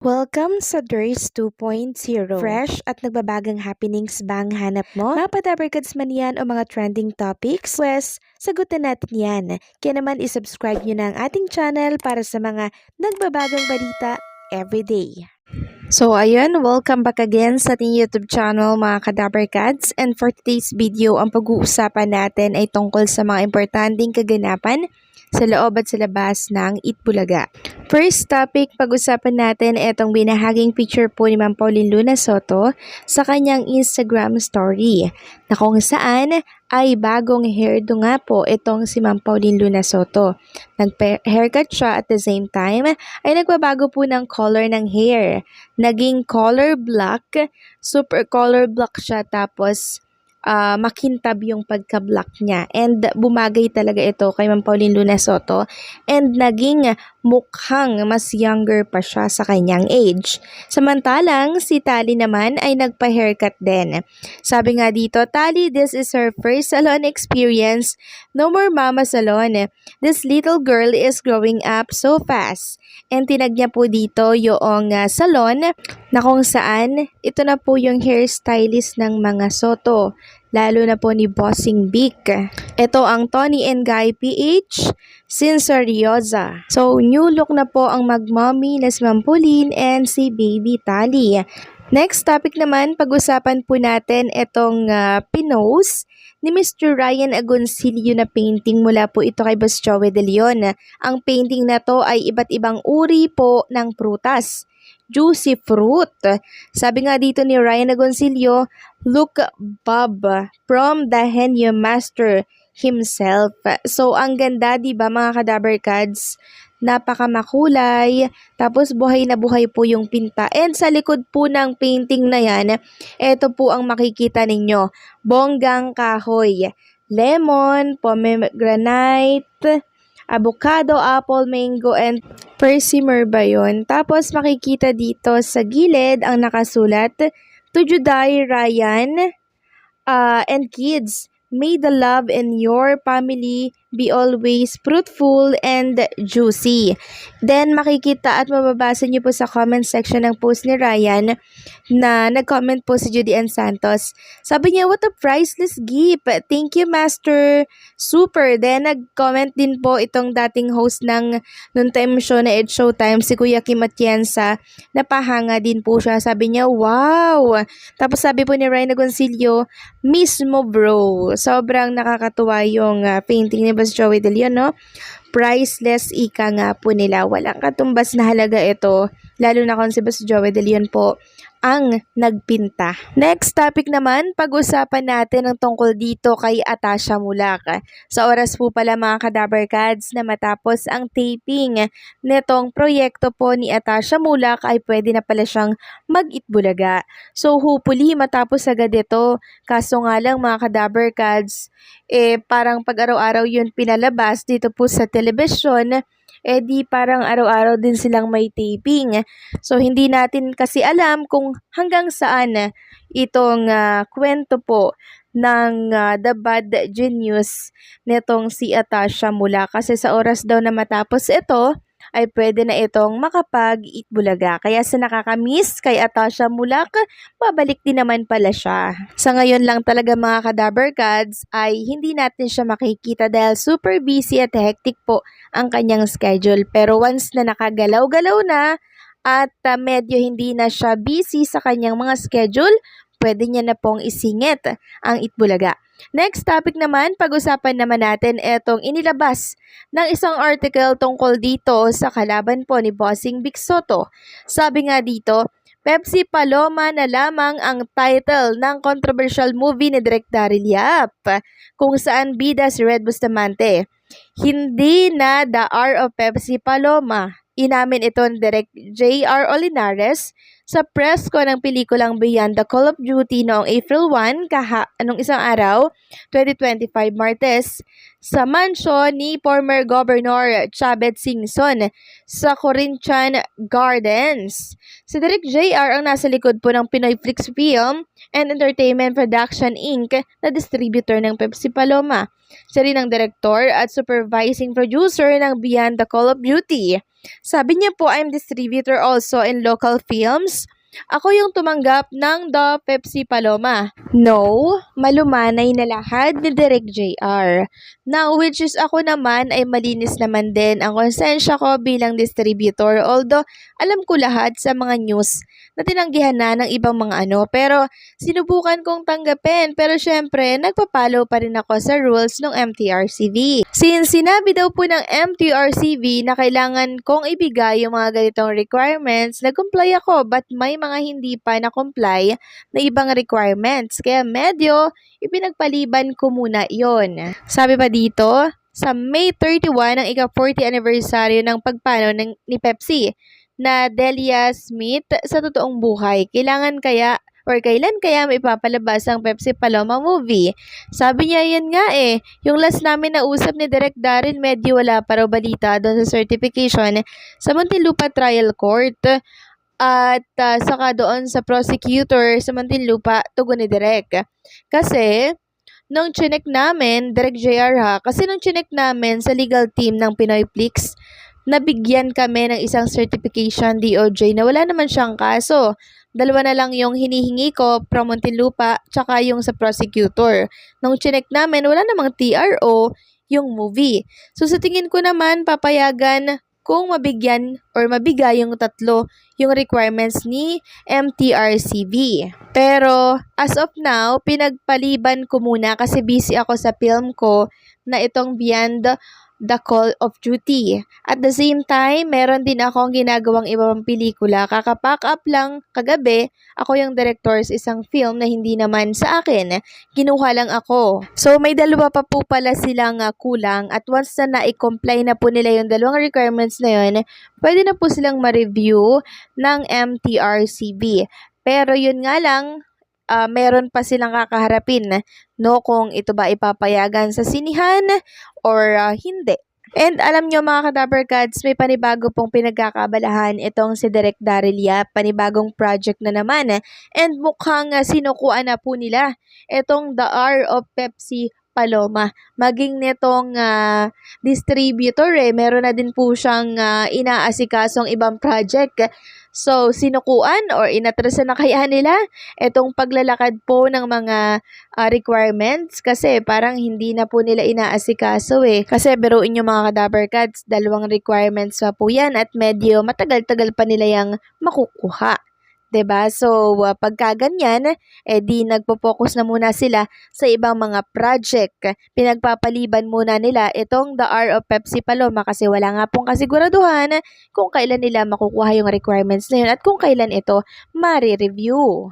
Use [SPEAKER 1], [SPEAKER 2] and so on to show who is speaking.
[SPEAKER 1] Welcome sa Durs 2.0. Fresh at nagbabagang happenings ba ang hanap mo? Mga padabarkads man yan o mga trending topics? Pwes, sagutin natin yan. Kaya naman isubscribe nyo na ang ating channel para sa mga nagbabagang balita everyday. So ayun, welcome back again sa ating YouTube channel mga Kadabarkads, and for today's video, ang pag-uusapan natin ay tungkol sa mga importanteng kaganapan sa loob at sa labas ng Itbulaga. First topic, pag-usapan natin itong binahaging picture po ni Ma'am Pauline Luna Soto sa kanyang Instagram story, na kung saan ay bagong hairdo nga po itong si Ma'am Pauline Luna Soto. Nag-haircut siya at the same time ay nagbabago po ng color ng hair. Naging color black, super color black siya, tapos makintab yung pagka-black niya. And bumagay talaga ito kay Ma'am Pauline Luna Soto, and naging mukhang mas younger pa siya sa kanyang age. Samantalang si Tali naman ay nagpa-haircut din. Sabi nga dito, Tali, this is her first salon experience. No more mama salon. This little girl is growing up so fast. And tinag niya po dito yung salon na kung saan ito na po yung hairstylist ng mga Soto, lalo na po ni Bossing Vic. Ito ang Tony and Guy PH Sinceriosa. So, new look na po ang mag-mommy na si Ma'am Pauline and si Baby Tali. Next topic naman, pag-usapan po natin itong pinost ni Mr. Ryan Agoncillo na painting mula po ito kay Boss Joey De Leon. Ang painting na to ay iba't ibang uri po ng prutas. Juicy fruit. Sabi nga dito ni Ryan Agoncillo, look Bob from the henyo master himself. So, ang ganda, diba mga Kadabarkads? Napakamakulay, tapos buhay na buhay po yung pinta. And sa likod po ng painting na yan, ito po ang makikita ninyo. Bonggang kahoy, lemon, pomegranate, avocado, apple, mango, and persimmon ba yun? Tapos makikita dito sa gilid ang nakasulat, to Juday, Ryan, and kids. May the love in your family be always fruitful and juicy. Then makikita at mababasa niyo po sa comment section ng post ni Ryan na nag-comment po si Judy Ann Santos. Sabi niya, what a priceless gift. Thank you, Master. Super. Then nag-comment din po itong dating host ng noontime show na Ed Showtime, si Kuya Kim Atienza. Napahanga din po siya. Sabi niya, wow. Tapos sabi po ni Ryan Agoncillo, mismo bro. Sobrang nakakatuwa yung painting ni Boss Joey De Leon, no? Priceless ika nga po nila. Walang katumbas na halaga ito. Lalo na kung si Boss Joey De Leon po ang nagpinta. Next topic naman, pag-usapan natin ang tungkol dito kay Atasha Mulak. Sa oras po pala mga Kadabarkads na matapos ang taping netong proyekto po ni Atasha Mulak ay pwede na pala siyang mag-Itbulaga. So hopefully matapos agad ito. Kaso nga lang mga Kadabarkads, parang pag araw-araw yun pinalabas dito po sa telebisyon, di parang araw-araw din silang may taping. So, hindi natin kasi alam kung hanggang saan itong kwento po ng The Bad Genius netong si Atasha Mulak. Kasi sa oras daw na matapos ito, ay pwede na itong makapag-Itbulaga. Kaya sa nakakamiss kay Atasha Mulak, babalik din naman pala siya. Sa ngayon lang talaga mga Kadabarkads ay hindi natin siya makikita dahil super busy at hectic po ang kanyang schedule. Pero once na nakagalaw-galaw na at medyo hindi na siya busy sa kanyang mga schedule, pwede niya na pong isingit ang Itbulaga. Next topic naman, pag-usapan naman natin itong inilabas ng isang article tungkol dito sa kalaban po ni Bossing Vic Soto. Sabi nga dito, Pepsi Paloma na lamang ang title ng controversial movie ni Direk Daryl Yap, kung saan bida si Red Bustamante. Hindi na The R of Pepsi Paloma. Inamin ito ni Direk J.R. Olinares sa press ko ng pelikulang Beyond the Call of Duty noong April 1, anong isang araw, 2025 Martes, sa mansyon ni former Governor Chavez Singson sa Corinthian Gardens. Si Direk JR ang nasa likod po ng Pinoy Flix Film and Entertainment Production Inc. na distributor ng Pepsi Paloma. Siya rin ang director at supervising producer ng Beyond the Call of Duty. Sabi niya po, I'm distributor also in local films. Ako yung tumanggap ng The Pepsi Paloma. No, malumanay na lahat ni Direk JR. Now, which is ako naman ay malinis naman din ang konsensya ko bilang distributor. Although, alam ko lahat sa mga news na tinanggihan na ng ibang mga pero sinubukan kong tanggapin. Pero syempre, nagpapalo pa rin ako sa rules ng MTRCV. Since sinabi daw po ng MTRCV na kailangan kong ibigay yung mga ganitong requirements, nag-comply ako but may mga hindi pa na-comply na ibang requirements. Kaya medyo ipinagpaliban ko muna yon. Sabi pa dito, sa May 31 ang ika-40 anniversary ng pagpanaw ni Pepsi na Delia Smith sa totoong buhay. Kailan kaya maipapalabas ang Pepsi Paloma movie? Sabi niya yan nga yung last namin na usap ni Direk Daryl, medyo wala pa raw balita doon sa certification sa Muntinlupa Trial Court. At saka doon sa prosecutor sa Muntinlupa, tugon ni Direk. Kasi, nung chinek namin, Direk JR nung chinek namin sa legal team ng Pinoy Flix, nabigyan kami ng isang certification DOJ na wala naman siyang kaso. Dalawa na lang yung hinihingi ko from Muntinlupa, tsaka yung sa prosecutor. Nung chinek namin, wala namang TRO yung movie. So sa tingin ko naman, papayagan kung mabigyan or mabigay yung tatlo yung requirements ni MTRCV. Pero as of now, pinagpaliban ko muna kasi busy ako sa film ko na itong Beyond the Call of Duty. At the same time, meron din akong ginagawang ibang pelikula. Kakapack up lang kagabi, ako yung director sa isang film na hindi naman sa akin. Kinuha lang ako. So, may dalawa pa po pala silang kulang at once na na-comply na po nila yung dalawang requirements na yun, pwede na po silang ma-review ng MTRCV. Pero yun nga lang, meron pa silang kakaharapin kung ito ba ipapayagan sa sinihan or hindi. And alam nyo mga ka-Dappercats, may panibago pong pinagkakabalahan itong si Direk Daryl Yap, panibagong project na naman. And mukhang sinukuan na po nila itong The R of Pepsi Paloma. Maging nitong distributor meron na din po siyang inaasikasong ibang project. So, sinukuan or inatrasan na kaya nila itong paglalakad po ng mga requirements kasi parang hindi na po nila inaasikaso Kasi biruin nyo mga ka-Dappercats, dalawang requirements pa po yan at medyo matagal-tagal pa nila yung makukuha. 'Di ba? So, pagka ganyan, di nagpo-focus na muna sila sa ibang mga project. Pinagpapaliban muna nila itong The R of Pepsi Paloma kasi wala nga pong kasiguraduhan kung kailan nila makukuha yung requirements na yun at kung kailan ito ma-review.